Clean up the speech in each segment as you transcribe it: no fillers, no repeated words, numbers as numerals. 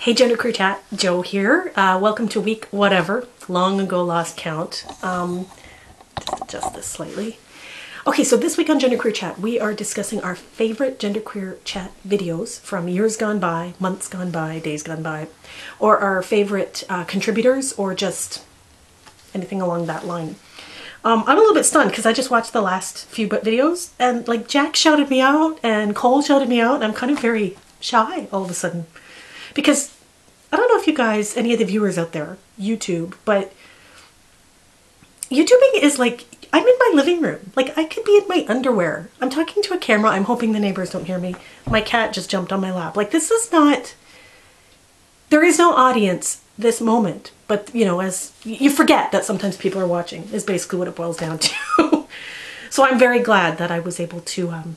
Hey Gender Queer Chat, Joe here. Welcome to week whatever, long ago lost count. Just adjust this slightly. Okay, so this week on Gender Queer Chat, we are discussing our favorite Gender Queer Chat videos from years gone by, months gone by, days gone by, or our favorite contributors, or just anything along that line. I'm a little bit stunned because I just watched the last few videos and like Jack shouted me out and Cole shouted me out and I'm kind of very shy all of a sudden. Because I don't know if you guys, any of the viewers out there, YouTube, but YouTubing is like, I'm in my living room. Like I could be in my underwear. I'm talking to a camera. I'm hoping the neighbors don't hear me. My cat just jumped on my lap. Like this is not, there is no audience this moment. But you know, as you forget that sometimes people are watching is basically what it boils down to. So I'm very glad that I was able to,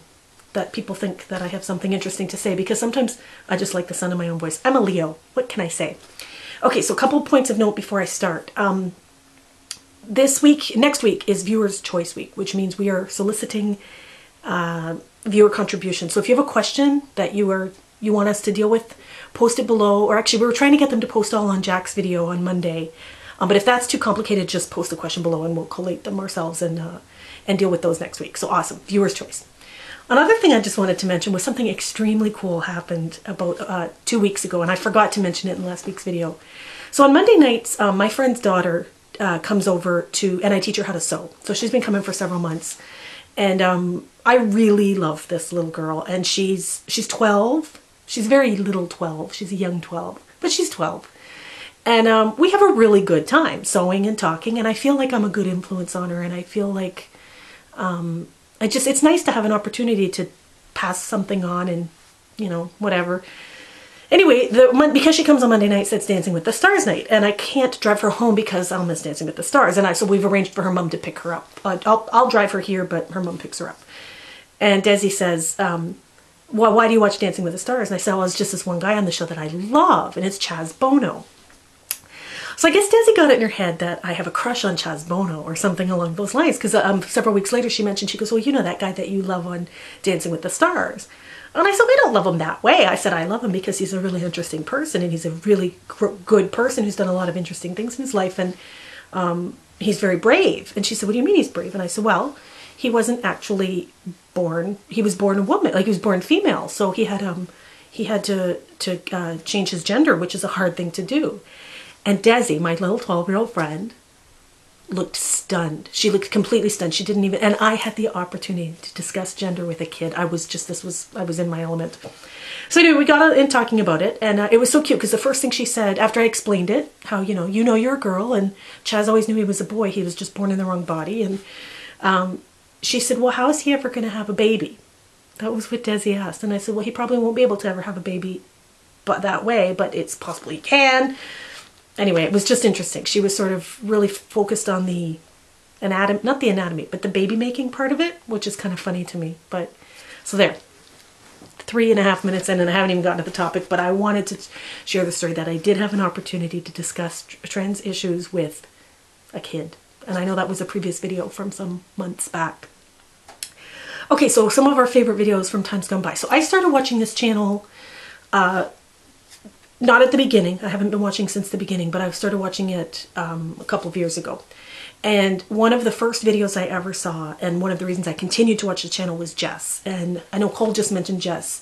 that people think that I have something interesting to say, because sometimes I just like the sound of my own voice. I'm a Leo. What can I say? Okay, so a couple of points of note before I start. Next week is Viewers' Choice Week, which means we are soliciting viewer contributions. So if you have a question that you want us to deal with, post it below. Or actually, we were trying to get them to post all on Jack's video on Monday. But if that's too complicated, just post the question below and we'll collate them ourselves and deal with those next week. So awesome, Viewers' Choice. Another thing I just wanted to mention was something extremely cool happened about 2 weeks ago, and I forgot to mention it in last week's video. So on Monday nights, my friend's daughter comes over to, and I teach her how to sew. So she's been coming for several months, and I really love this little girl. And she's 12. She's very little 12. She's a young 12, but she's 12. And we have a really good time sewing and talking, and I feel like I'm a good influence on her, and I feel like it's nice to have an opportunity to pass something on and, you know, whatever. Anyway, because she comes on Monday nights, it's Dancing with the Stars night, and I can't drive her home because I'll miss Dancing with the Stars. And so we've arranged for her mom to pick her up. I'll drive her here, but her mom picks her up. And Desi says, well, why do you watch Dancing with the Stars? And I said, well, it's just this one guy on the show that I love, and it's Chaz Bono. So I guess Desi got it in her head that I have a crush on Chaz Bono or something along those lines, because several weeks later she mentioned, she goes, well, you know that guy that you love on Dancing with the Stars. And I said, I don't love him that way. I said, I love him because he's a really interesting person, and he's a really good person who's done a lot of interesting things in his life, and he's very brave. And she said, what do you mean he's brave? And I said, well, he wasn't actually born, he was born a woman, like he was born female. So he had to change his gender, which is a hard thing to do. And Desi, my little 12-year-old friend, looked stunned. She looked completely stunned. She didn't even, and I had the opportunity to discuss gender with a kid. I was in my element. So anyway, we got in talking about it, and it was so cute because the first thing she said, after I explained it, how, you know you're a girl, and Chaz always knew he was a boy. He was just born in the wrong body. And she said, well, how is he ever going to have a baby? That was what Desi asked. And I said, well, he probably won't be able to ever have a baby but that way, but it's possible he can. Anyway, it was just interesting. She was sort of really focused on the anatomy, not the anatomy, but the baby making part of it, which is kind of funny to me. But so there, 3.5 minutes in and I haven't even gotten to the topic, but I wanted to share the story that I did have an opportunity to discuss trans issues with a kid. And I know that was a previous video from some months back. Okay, so some of our favorite videos from times gone by. So I started watching this channel, not at the beginning. I haven't been watching since the beginning, but I started watching it a couple of years ago. And one of the first videos I ever saw, and one of the reasons I continued to watch the channel, was Jess. And I know Cole just mentioned Jess.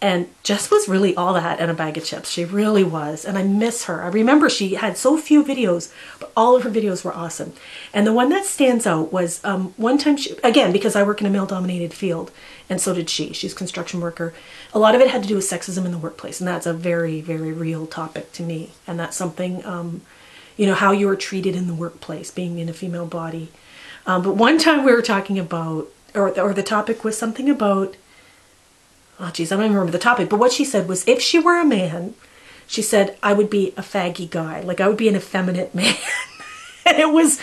And Jess was really all that and a bag of chips. She really was. And I miss her. I remember she had so few videos, but all of her videos were awesome. And the one that stands out was one time, again, because I work in a male-dominated field, and so did she. She's a construction worker. A lot of it had to do with sexism in the workplace. And that's a very, very real topic to me. And that's something, you know, how you are treated in the workplace, being in a female body. But one time we were talking about, or the topic was something about, oh geez, I don't even remember the topic, but what she said was, if she were a man, she said, I would be a faggy guy. Like I would be an effeminate man. And it was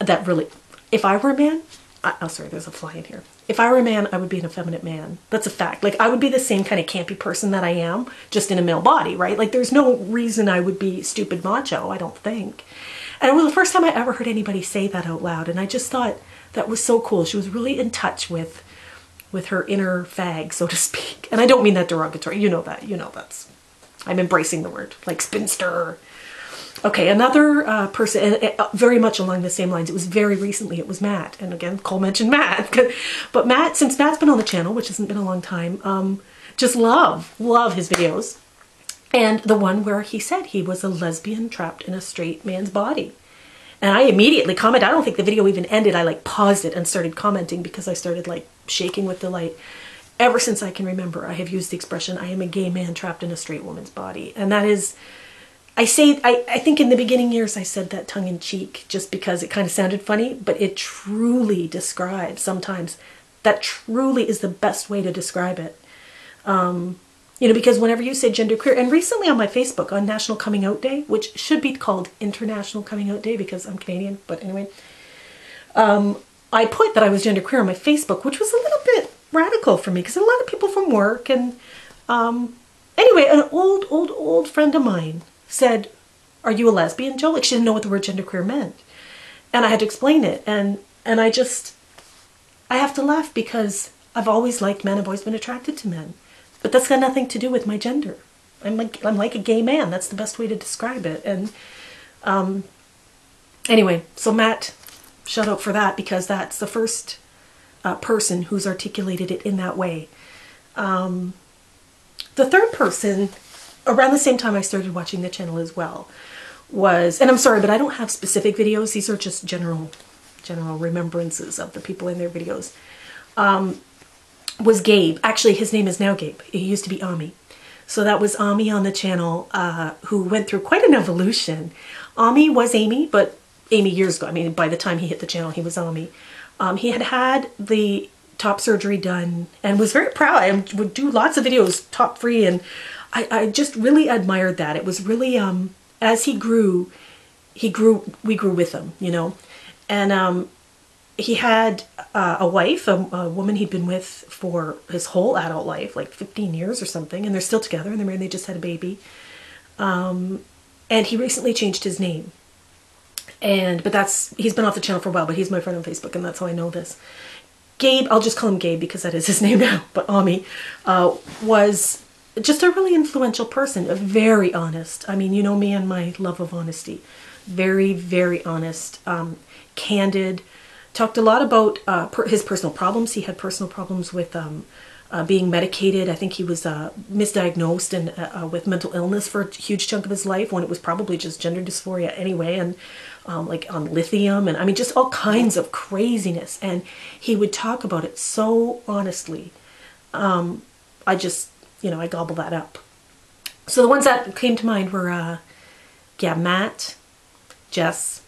that really, if I were a man, oh sorry, there's a fly in here. If I were a man, I would be an effeminate man. That's a fact. Like I would be the same kind of campy person that I am, just in a male body, right? Like there's no reason I would be stupid macho, I don't think. And it was the first time I ever heard anybody say that out loud. And I just thought that was so cool. She was really in touch with her inner fag, so to speak. And I don't mean that derogatory. You know that. You know that's I'm embracing the word, like spinster. Okay, another person, very much along the same lines, it was very recently, it was Matt. And again, Cole mentioned Matt. But Matt, since Matt's been on the channel, which hasn't been a long time, just love his videos. And the one where he said he was a lesbian trapped in a straight man's body. And I immediately commented. I don't think the video even ended. I like paused it and started commenting because I started like shaking with delight. Ever since I can remember, I have used the expression, I am a gay man trapped in a straight woman's body. And that is, I think in the beginning years I said that tongue in cheek just because it kind of sounded funny, but it truly describes sometimes, that truly is the best way to describe it. You know, because whenever you say genderqueer, and recently on my Facebook on National Coming Out Day, which should be called International Coming Out Day because I'm Canadian, but anyway, I put that I was genderqueer on my Facebook, which was a little bit radical for me because a lot of people from work and anyway, an old friend of mine said, "Are you a lesbian, Joe?" Like she didn't know what the word genderqueer meant, and I had to explain it, and I have to laugh because I've always liked men. I've always been attracted to men. But that's got nothing to do with my gender. I'm like a gay man. That's the best way to describe it. And anyway, so Matt, shout out for that because that's the first person who's articulated it in that way. The third person, around the same time I started watching the channel as well, was, and I'm sorry, but I don't have specific videos. These are just general remembrances of the people in their videos. Was Gabe. Actually, his name is now Gabe. He used to be Ami. So that was Ami on the channel, who went through quite an evolution. Ami was Amy, but Amy years ago. I mean, by the time he hit the channel, he was Ami. He had the top surgery done and was very proud. I would do lots of videos top free, and I just really admired that. It was really, as he grew, we grew with him, you know. And he had a wife, a woman he'd been with for his whole adult life, like 15 years or something, and they're still together and they're married, they just had a baby. And he recently changed his name. But he's been off the channel for a while, but he's my friend on Facebook and that's how I know this. Gabe, I'll just call him Gabe because that is his name now, but Ami, was just a really influential person, very honest. I mean, you know me and my love of honesty. Very, very honest, candid. Talked a lot about his personal problems. He had personal problems with being medicated. I think he was misdiagnosed and with mental illness for a huge chunk of his life when it was probably just gender dysphoria anyway, and like on lithium, and I mean just all kinds of craziness. And he would talk about it so honestly. I just, you know, I gobble that up. So the ones that came to mind were, yeah, Matt, Jess,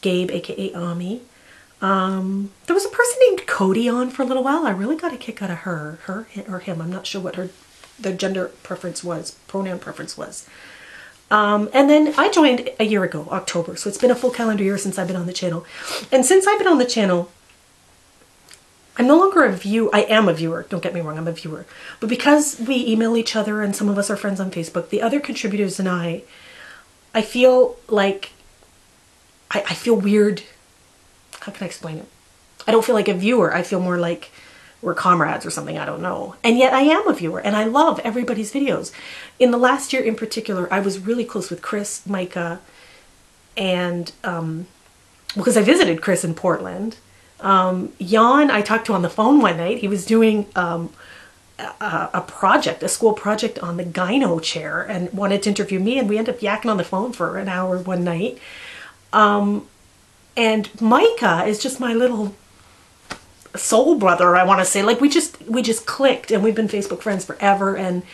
Gabe, aka Ami. There was a person named Cody on for a little while. I really got a kick out of her or him. I'm not sure what their gender preference was, pronoun preference was. And then I joined a year ago, October. So it's been a full calendar year since I've been on the channel. And since I've been on the channel, I'm no longer a viewer. I am a viewer. Don't get me wrong. I'm a viewer. But because we email each other and some of us are friends on Facebook, the other contributors and I feel like, I feel weird. How can I explain it? I don't feel like a viewer. I feel more like we're comrades or something. I don't know. And yet I am a viewer and I love everybody's videos. In the last year in particular, I was really close with Chris, Micah, and because I visited Chris in Portland. Jan, I talked to on the phone one night. He was doing a project, a school project on the gyno chair and wanted to interview me, and we ended up yakking on the phone for an hour one night. And Micah is just my little soul brother, I want to say. Like we just clicked and we've been Facebook friends forever. And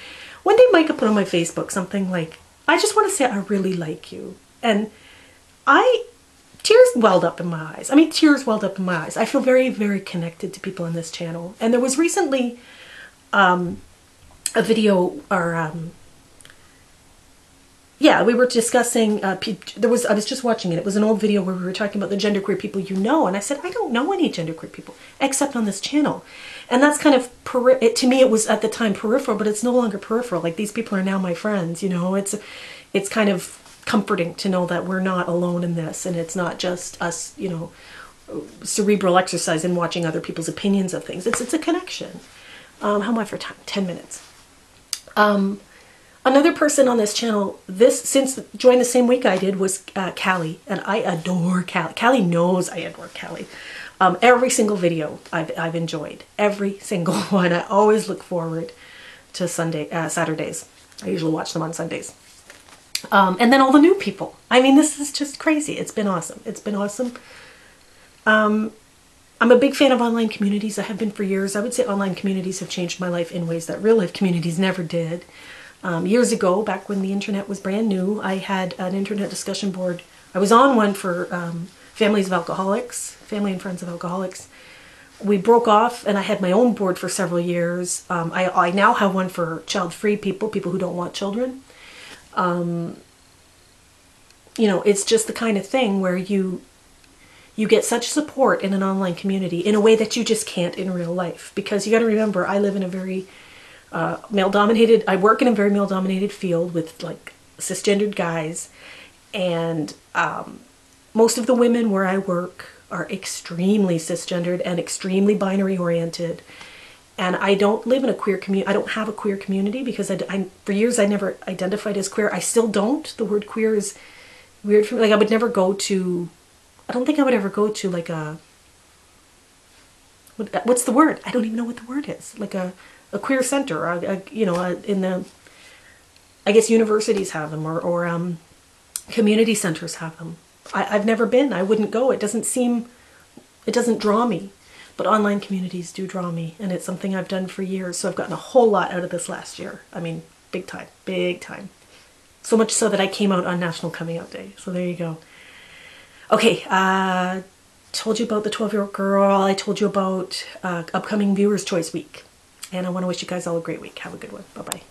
one day Micah put on my Facebook something like, I just want to say I really like you. And tears welled up in my eyes. I mean, tears welled up in my eyes. I feel very, very connected to people on this channel. And there was recently a video, or yeah, we were discussing, I was just watching it. It was an old video where we were talking about the genderqueer people you know. And I said, I don't know any genderqueer people except on this channel. And that's kind of, to me, it was at the time peripheral, but it's no longer peripheral. Like these people are now my friends, you know. It's kind of comforting to know that we're not alone in this. And it's not just us, you know, cerebral exercise in watching other people's opinions of things. It's a connection. How am I for time? 10 minutes. Another person on this channel, since joined the same week I did, was Callie, and I adore Callie. Callie knows I adore Callie. Every single video I've enjoyed, every single one. I always look forward to Saturdays. I usually watch them on Sundays. And then all the new people. I mean, this is just crazy. It's been awesome. It's been awesome. I'm a big fan of online communities. I have been for years. I would say online communities have changed my life in ways that real life communities never did. Years ago, back when the internet was brand new, I had an internet discussion board. I was on one for families of alcoholics, family and friends of alcoholics. We broke off and I had my own board for several years. I now have one for child-free people who don't want children. You know, it's just the kind of thing where you get such support in an online community in a way that you just can't in real life. Because you got to remember, I live in a very male-dominated, I work in a very male-dominated field with like cisgendered guys, and most of the women where I work are extremely cisgendered and extremely binary oriented. And I don't live in a queer community. I don't have a queer community because for years I never identified as queer. I still don't. The word queer is weird for me. Like I would never go to, I don't think I would ever go to like a, what's the word? I don't even know what the word is. Like a queer center, or you know, in the, I guess universities have them, or community centers have them. I've never been. I wouldn't go. It doesn't draw me. But online communities do draw me, and it's something I've done for years. So I've gotten a whole lot out of this last year. I mean, big time, big time. So much so that I came out on National Coming Out Day. So there you go. Okay, told you about the 12-year-old girl. I told you about upcoming Viewers' Choice Week. And I want to wish you guys all a great week. Have a good one. Bye-bye.